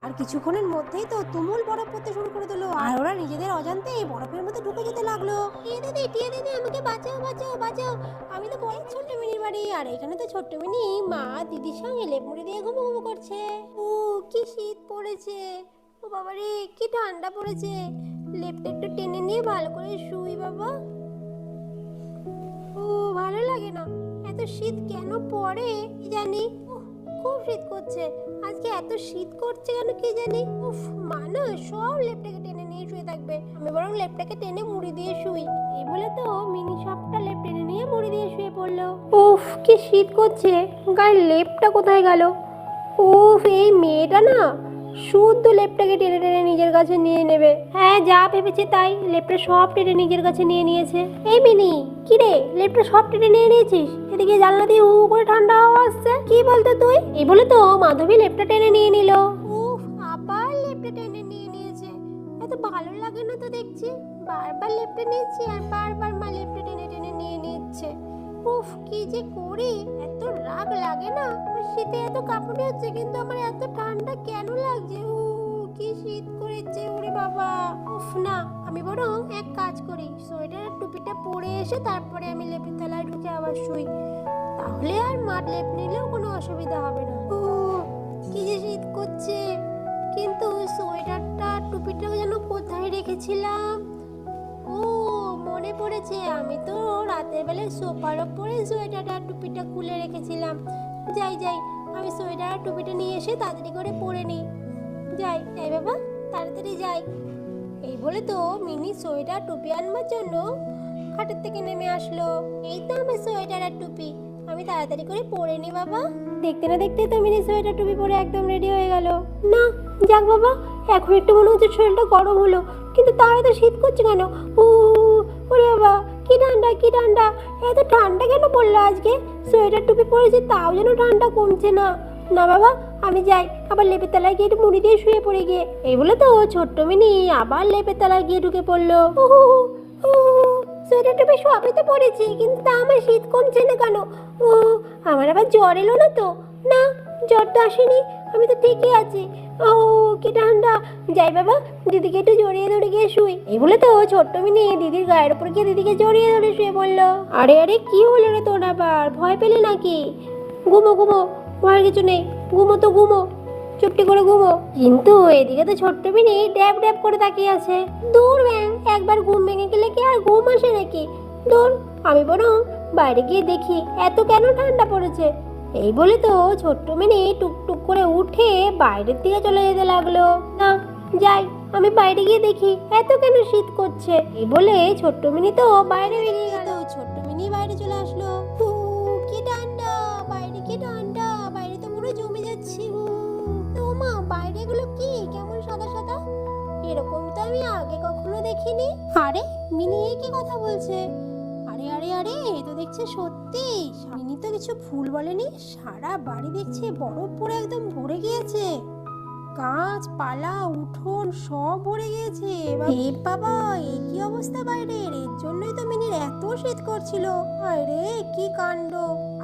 আর কিছুক্ষণের মধ্যেই তো তুমুল বরফ পড়তে শুরু করে দিল, আর ওরা নিজেদের অজান্তেই বরফের মধ্যে ঢুকে যেতে লাগলো। টিয়ে দিদি আমাকে বাঁচাও বাঁচাও বাঁচাও, আমি তো বড় ছোট্ট মিনির বাড়ি, আর এখানে তো ছোট্ট মিনি মা দিদির সঙ্গে লেপ মুড়ি দিয়ে ঘুমো ঘুমো করছে। ও কি শীত পড়েছে, ও বাবারে কি ঠান্ডা পড়েছে। লেপটা একটু টেনে নিয়ে ভালো করে শুই বাবা। ও ভালো লাগে না, এত শীত কেন পড়ে কি জানি। খুব শীত করছে আজকে, এত শীত করছে কেন কি জানি। উফ মা না সব লেপটাকে টেনে নিয়ে শুয়ে থাকবে, আমি বরং লেপটাকে টেনে মুড়ি দিয়ে শুই। এই বলে তো মিনি সবটা লেপ টেনে নিয়ে মুড়ি দিয়ে শুয়ে পড়লো। উফ কি শীত করছে, গায়ের লেপটা কোথায় গেল। উফ এই মেয়েটা না শুদ্ধ লেপটাকে টেনে টেনে নিজের কাছে নিয়ে নেবে। হ্যাঁ যা ভেবেছে তাই, লেপটা সব টেনে নিজের কাছে নিয়ে নিয়েছে। এই মিনি কি রে, লেপটা সব টেনে নিয়ে নিয়েছিস? এদিকে জানলা দিয়ে হু করে ঠান্ডা হাওয়া আসছে, কি বলতো তুই? এই বলে তো মাধবী লেপটা টেনে নিয়ে নিল। উফ আবার লেপটা টেনে নিয়ে নিয়েছে, এত ভালো লাগে না তো দেখছি। বারবার লেপটা নিচ্ছি আর বারবার মা লেপটা টেনে টেনে নিয়ে নিচ্ছে। উফ কি যে করি, এত রাগ লাগে না। শীতে এত কাঁপুনি হচ্ছে কিন্তু আমার এত ঠান্ডা কেন লাগছে। কি শীত করেছে ওরে বাবা। উফ না, আমি বরং এক কাজ করি, সোয়েটার টুপিটা পরে এসে তারপরে আমি লেপের তলায় ঢুকে আবার শুই, তাহলে আর মাঠ লেপ নিলেও কোনো অসুবিধা হবে না। ও কি যে শীত করছে, কিন্তু সোয়েটারটা টুপিটাও যেন কোথায় রেখেছিলাম। ও মনে পড়েছে, আমি তো রাতের বেলায় সোফার ওপরে সোয়েটার টুপিটা খুলে রেখেছিলাম। যাই যাই, আমি সোয়েটার আর টুপিটা নিয়ে এসে তাড়াতাড়ি করে পরে নিই। যাই যাই বাবা, তাড়াতাড়ি যাই। এই বলে তো মিনি সোয়েটার টুপি আনবার জন্য খাটের থেকে নেমে আসলো। এই তো আমার সোয়েটার আর টুপি, আমি তাড়াতাড়ি করে পরে নি বাবা। দেখতে না দেখতে তো মিনি সোয়েটার টুপি পরে একদম রেডি হয়ে গেল। না যাক বাবা, এখন একটু মনে হচ্ছে শরীরটা গরম হলো, কিন্তু তাও এত শীত করছে কেন। ও ওরে বাবা কি ঠান্ডা কি ঠান্ডা, এত ঠান্ডা কেন পড়লো আজকে। সোয়েটার টুপি পরেছি তাও যেন ঠান্ডা কমছে না। না বাবা আমি যাই, আবার লেপের তলায় গিয়ে একটু মুড়ি দিয়ে শুয়ে পড়ে গিয়ে। এই বলে তো ছোট্ট মিনি আবার লেপের তলায় গিয়ে ঢুকে পড়লো। সোয়েটার টুপি সবই তো পরেছি, কিন্তু তা আমার শীত কমছে না কেন। ও আমার আবার জ্বর এলো না তো? না জ্বর তো আসেনি, আমি তো ঠিকই আছি। ও কি ঠান্ডা, যাই বাবা দিদিকে একটু জড়িয়ে ধরে গিয়ে শুই। এই বলে তো ছোট্ট মিনি দিদির গায়ের উপর গিয়ে দিদিকে জড়িয়ে ধরে শুয়ে পড়লো। আরে আরে কি হলো রে তোর, আবার ভয় পেলে নাকি? ঘুমো ঘুমো, ভয়ের কিছু নেই, ঘুমো তো ঘুমো, চুপটি করে ঘুমো। কিন্তু এদিকে তো ছোট্ট মিনি ড্যাব ড্যাব করে তাকিয়ে আছে। দূর ব্যাং, একবার ঘুম ভেঙে গেলে কি আর ঘুম আসে নাকি? দূর, আমি বরং বাইরে গিয়ে দেখি এত কেন ঠান্ডা পড়েছে। এই বলে তো ছোট্ট মিনি টুকটুক করে উঠে বাইরের দিকে চলে যেতে লাগলো। না যাই, আমি বাইরে গিয়ে দেখি এত কেন শীত করছে। এই বলে ছোট্ট মিনি তো বাইরে বেরিয়ে গেল। ছোট্ট মিনি বাইরে চলে আসলো। কি ঠান্ডা বাইরে, কি ঠান্ডা বাইরে, তো পুরো জমে যাচ্ছি। তো মা বাইরে এগুলো কি কেমন সাদা সাদা, এরকম তো আমি আগে কখনো দেখিনি। আরে মিনি কি কথা বলছে? আরে আরে আরে এ তো দেখছে সত্যি, মিনি তো কিছু ভুল বলেনি, সারা বাড়ি দেখছে বরফ পড়ে একদম ভরে গিয়েছে, গাছপালা উঠোন সব ভরে গিয়েছে। এ বাবা এই কি অবস্থা বাইরের, এর জন্যই তো মিনির এত শীত করছিল। আরে কি কাণ্ড,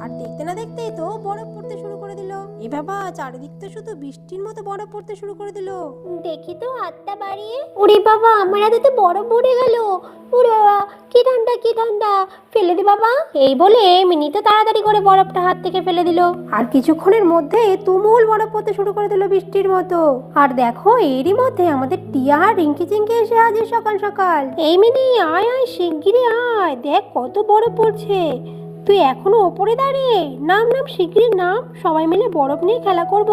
আর দেখতে না দেখতেই তো বরফ পড়তে শুরু করে দিল। এ বাবা চারিদিক তো শুধু বৃষ্টির মতো বরফ পড়তে শুরু করে দিল। দেখি তো হাতটা বাড়িয়ে, ওরে বাবা আমার হাতে তো বরফ পড়ে গেল। ওরে বাবা কি ঠান্ডা কি ঠান্ডা, ফেলে দি বাবা। এই বলে মিনি তো তাড়াতাড়ি করে বরফটা হাত থেকে ফেলে দিল, আর কিছুক্ষণের মধ্যে তুমুল বরফ পড়তে শুরু করে দিল বৃষ্টির মতো। আর দেখো এরই মধ্যে আমাদের টিয়া আর রিঙ্কি চিঙ্কি এসে হাজির সকাল সকাল। এই মিনি আয় আয় শিগগিরই আয়, দেখ কত বরফ পড়ছে। তুই এখনো ওপরে দাঁড়িয়ে, নাম নাম শিগগিরই নাম, সবাই মিলে বরফ নিয়ে খেলা করব।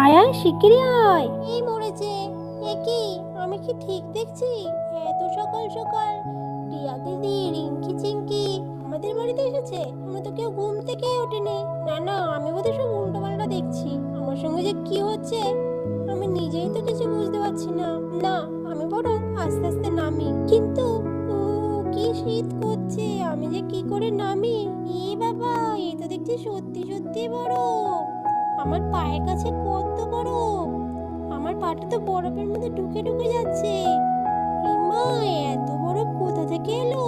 আয় আয় শিগগিরই আয়। এই মরেছে, এ কি আমি কি ঠিক দেখছি? এত সকাল সকাল টিয়া দিদি রিঙ্কি চিঙ্কি আমাদের বাড়িতে এসেছে, আমরা তো কেউ ঘুম থেকে ওঠেনি। না না আমি বোধহয় সব উল্টো পাল্টা দেখছি, আমার সঙ্গে যে কি হচ্ছে আমি নিজেই তো কিছু বুঝতে পারছি না। না আমি বরং আস্তে আস্তে নামি, কিন্তু ও কি শীত করছে, আমি যে কি করে নামি। এ বাবা এই তো দেখছি সত্যি সত্যি বরফ, আমার পায়ের কাছে কত বরফ, আমার পাটা তো বরফের মধ্যে ঢুকে ঢুকে যাচ্ছে। মা এত বরফ কোথা থেকে এলো?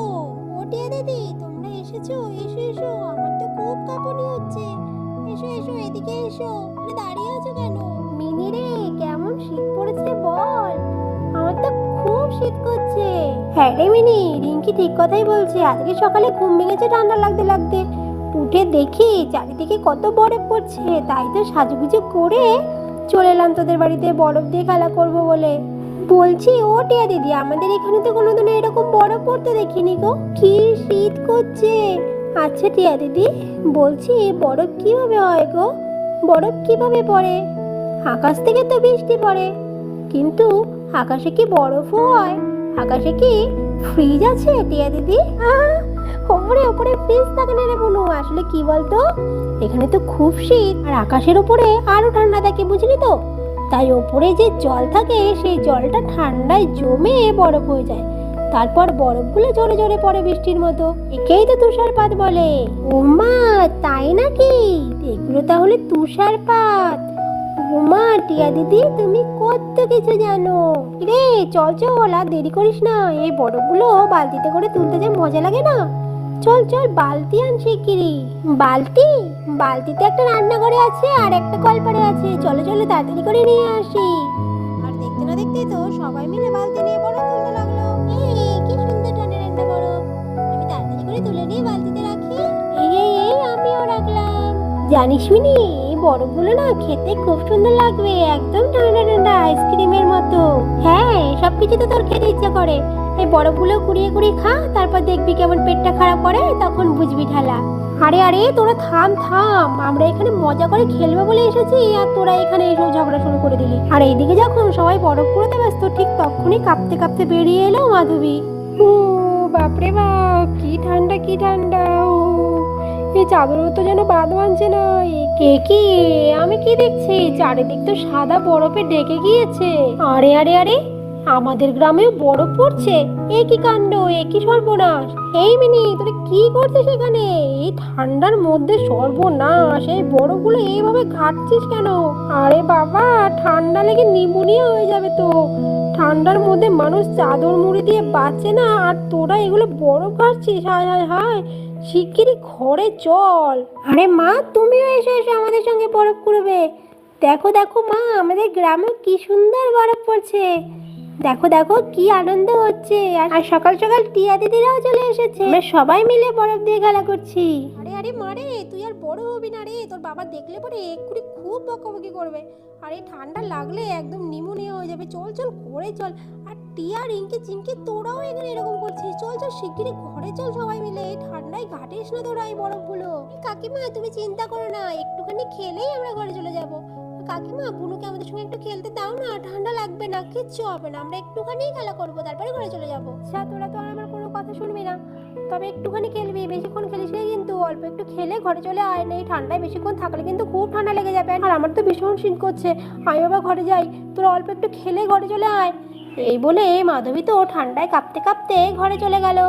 ওটিয়া দিদি তোমরা এসেছো, এসো এসো, আমার তো খুব কাঁপুনি হচ্ছে, এসো এসো এদিকে এসো, দাঁড়িয়ে আছো কেন? মিনি রে কেমন শীত করছে। হ্যাঁ রে মিনি, রিঙ্কি ঠিক কথাই বলছে। আজকে সকালে ঘুম ভেঙেছে ঠান্ডা লাগতে লাগতে, উঠে দেখি চারিদিকে কত বরফ পড়ছে। তাই তো সাজুগুজু করে চলে এলাম তোদের বাড়িতে বরফ দিয়ে খেলা করব বলে। বলছি ও টিয়া দিদি, আমাদের এখানে তো কোনোদিনও এরকম বরফ পড়তে দেখিনি গো, কি শীত করছে। আচ্ছা টিয়া দিদি, বলছি বরফ কিভাবে হয় গো? বরফ কিভাবে পড়ে? আকাশ থেকে তো বৃষ্টি পড়ে, কিন্তু আকাশে কি বরফও হয়? আকাশে কি ফ্রিজ আছে টিয়া দিদি? ওপরে ওপরে ফ্রিজ থাকে না রে বোনু, আসলে কি বলতো, এখানে তো খুব শীত আর আকাশের উপরে আরো ঠান্ডা থাকে, বুঝলি তো। তাই ওপরে যে জল থাকে সেই জলটা ঠান্ডায় জমে বরফ হয়ে যায়, তারপর বরফগুলো জোরে জোরে পড়ে বৃষ্টির মতো। একেই তো তুষারপাত বলে। ওমা তাই নাকি? এগুলো তাহলে তুষারপাত। ওমা টিয়া দিদি, তুমি কত কিছু জানো রে। চল চল, আর দেরি করিস না, এই বরফগুলো বালতিতে করে তুলতে যে মজা লাগে না। চল চল, বালতি আন শিগগিরই। বালতি? বালতিতে একটা রান্নাঘরে আছে আর একটা কলপারে আছে, চলো চলো তাড়াতাড়ি করে নিয়ে আসি। আর দেখতে না দেখতেই তো সবাই মিলে বালতি নিয়ে বরফ তুলতে লাগলো। কি সুন্দর ঠান্ডা ঠান্ডা বরফ, আমি তাড়াতাড়ি করে তুলে নিয়ে বালতিতে রাখি। এই আমিও রাখলাম। জানিস মিনি, এই বরফগুলো না খেতে খুব সুন্দর লাগবে, একদম ঠান্ডা ঠান্ডা আইসক্রিমের মতো। হ্যাঁ, সবকিছু তো তোর খেতে ইচ্ছা করে। এই বরফগুলো কুড়িয়ে কুড়িয়ে খা, তারপর দেখবি কেমন পেটটা খারাপ করে, তখন বুঝবি ঠেলা। আরে আরে তোরা থাম থাম, আমরা এখানে মজা করে খেলবো বলে এসেছি, আর তোরা এখানে এসব ঝগড়া শুরু করে দিলি। আর এইদিকে যখন সবাই বরফ কুড়োতে ব্যস্ত, ঠিক তখনই কাঁপতে কাঁপতে বেরিয়ে এলো মাধবী। ও বাপরে বাপ, কি ঠান্ডা কি ঠান্ডা। ও এই চাদরও তো যেন বাদ মানছে না। কে কি? আমি কি দেখছি, চারিদিক তো সাদা বরফে ঢেকে গিয়েছে। আরে আরে আরে, আমাদের গ্রামেও বরফ পড়ছে, এ কি কাণ্ড, এ কি সর্বনাশ। এই মিনি, তোরা কি করছিস এখানে এই ঠান্ডার মধ্যে? সর্বনাশ, এই বরফগুলো এইভাবে ঘাটছিস কেন? আরে বাবা, ঠান্ডা লেগে নিমোনিয়া হয়ে যাবে তো। ঠান্ডার মধ্যে মানুষ চাদর মুড়ি দিয়ে বাঁচে না, আর তোরা এগুলো বরফ ঘাটছিস? হায় হায় হায়, শিগগিরই ঘরে চল। আরে মা, তুমিও এসে এসে আমাদের সঙ্গে বরফ কুড়বে। দেখো দেখো মা, আমাদের গ্রামে কি সুন্দর বরফ পড়ছে। দেখো দেখো কি আনন্দ হচ্ছে। আর সকাল সকাল টিয়া দিদিরাও চলে এসেছে, আমরা সবাই মিলে বরফ দিয়ে খেলা করছি। আরে আরে মারে, তুই আর বড় হবি না রে, তোর বাবা দেখলে পরে এক্ষুনি খুব বকাবকি করবে। আর এই ঠান্ডা লাগলে একদম নিমোনিয়া হয়ে যাবে। চল চল ঘরে চল। আর টিয়া রিঙ্কি চিঙ্কি তোরাও এখানে এরকম করছিস, চল চল শিগগিরই ঘরে চল সবাই মিলে। এই ঠান্ডায় ঘাটিস না তোরা এই বরফগুলো। কাকিমা তুমি চিন্তা করো না, একটুখানি খেলেই আমরা ঘরে চলে যাব। কাকিমা, বুনুকে আমাদের সঙ্গে একটু খেলতে দাও না, ঠান্ডা লাগবে না, কিচ্ছু হবে না, আমরা একটুখানি খেলা করবো, তারপরে ঘরে চলে যাবো। আচ্ছা, তোরা তো আমার কোনো কথা শুনবি না, তবে একটুখানি খেলবি, বেশিক্ষণ খেলিস না কিন্তু, অল্প একটু খেলে ঘরে চলে আয়। না এই ঠান্ডায় বেশিক্ষণ থাকলে কিন্তু খুব ঠান্ডা লেগে যাবে, আর আমার তো ভীষণ শীত করছে। আমি বাবা ঘরে যাই, তোরা অল্প একটু খেলে ঘরে চলে আয়। এই বলে মাধবী তো ঠান্ডায় কাঁপতে কাঁপতে ঘরে চলে গেল।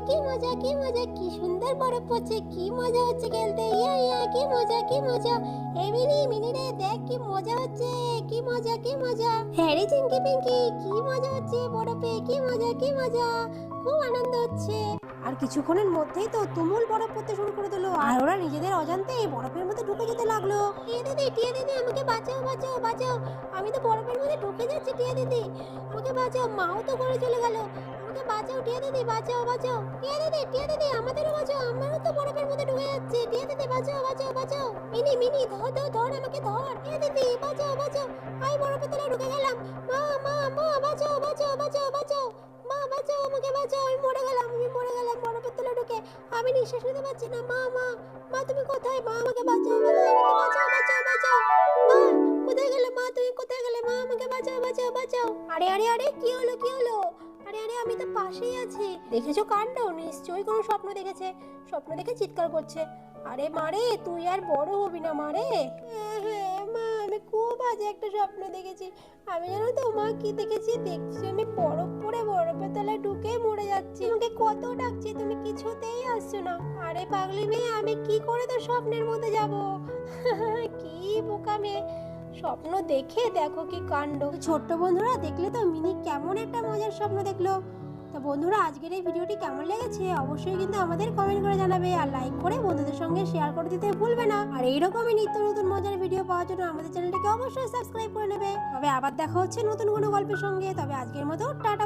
কি মজা কি মজা, কি সুন্দর বরফ পড়ছে, কি মজা হচ্ছে খেলতে। কি মজা কি মজা। এই মিনি মিনি রে, দেখ কি মজা হচ্ছে, কি মজা কি মজা। হ্যাঁ রে চিঙ্কি পিঙ্কি, কি মজা হচ্ছে বরফে, কি মজা কি মজা, খুব আনন্দ হচ্ছে। আর কিছুক্ষণের মধ্যেই তো তুমুল বরফ পড়তে শুরু করে দিল, আর ওরা নিজেদের অজান্তে বরফের মধ্যে ঢুকে যেতে লাগলো। টিয়া দিদি আমাকে বাঁচাও বাঁচাও বাঁচাও, আমি তো বরফের মধ্যে ঢুকে যাচ্ছি, টিয়া দিদি আমাকে বাঁচাও। মাও তো ঘরে চলে গেল, আমাকে বাঁচাও টিয়া দিদি, বাঁচাও বাঁচাও। টিয়া দিদি আমাদেরও বাঁচাও, আমারও তো বরফের মধ্যে ঢুকে যাচ্ছে। টিয়া দিদি বাঁচাও বাঁচাও বাঁচাও। মিনি মিনি ধর ধর ধর, আমাকে ধর। টিয়া দিদি বাঁচাও বাঁচাও, আমি বরফের তলায় ঢুকে গেলাম। মা মা মা বাঁচাও বাঁচাও বাঁচাও বাঁচাও। মা বাঁচাও, আমাকে বাঁচাও, আমি মরে গেলাম, আমি মরে গেলাম বরফের তলায় ঢুকে, আমি নিঃশ্বাস নিতে পারছি না। মা মা মা তুমি কোথায়? মা আমাকে বাঁচাও বাঁচাও, বাঁচাও বাঁচাও বাঁচাও। মা কোথায় গেলে? মা তুমি কোথায় গেলে? মা আমাকে বাঁচাও বাঁচাও বাঁচাও। আরে আরে আরে, কি হলো কি হলো? আরে আরে, আমি তো পাশেই আছি। দেখেছো কাণ্ড? নিশ্চয়ই কোনো স্বপ্ন দেখেছে, স্বপ্ন দেখে চিৎকার করছে। আরে মারে, তুই আর বড় হবি না মারে। হ্যাঁ মা, আমি খুব বাজে একটা স্বপ্ন দেখেছি। আমি জানো তো মা কি দেখেছি? দেখছি আমি বরফ পরে বরফের তলায় ঢুকে মরে যাচ্ছি। তোমাকে কত ডাকছি, তুমি কিছুতেই আসছো না। আরে পাগলি মেয়ে, আমি কি করে তোর স্বপ্নের মধ্যে যাব? কি বোকা মেয়ে, স্বপ্ন দেখে দেখো কি কাণ্ড। ছোট্ট বন্ধুরা, দেখলে তো মিনি কেমন একটা মজার স্বপ্ন দেখলো। তো বন্ধুরা, আজকের এই ভিডিওটি কেমন লেগেছে অবশ্যই কিন্তু আমাদের কমেন্ট করে জানাবে, আর লাইক করে বন্ধুদের সঙ্গে শেয়ার করে দিতে ভুলবে না। আর এইরকমই নিত্য নতুন মজার ভিডিও পাওয়ার জন্য আমাদের চ্যানেলটিকে অবশ্যই সাবস্ক্রাইব করে নেবে। তবে আবার দেখা হচ্ছে নতুন কোনো গল্পের সঙ্গে। তবে আজকের মতো টাটা।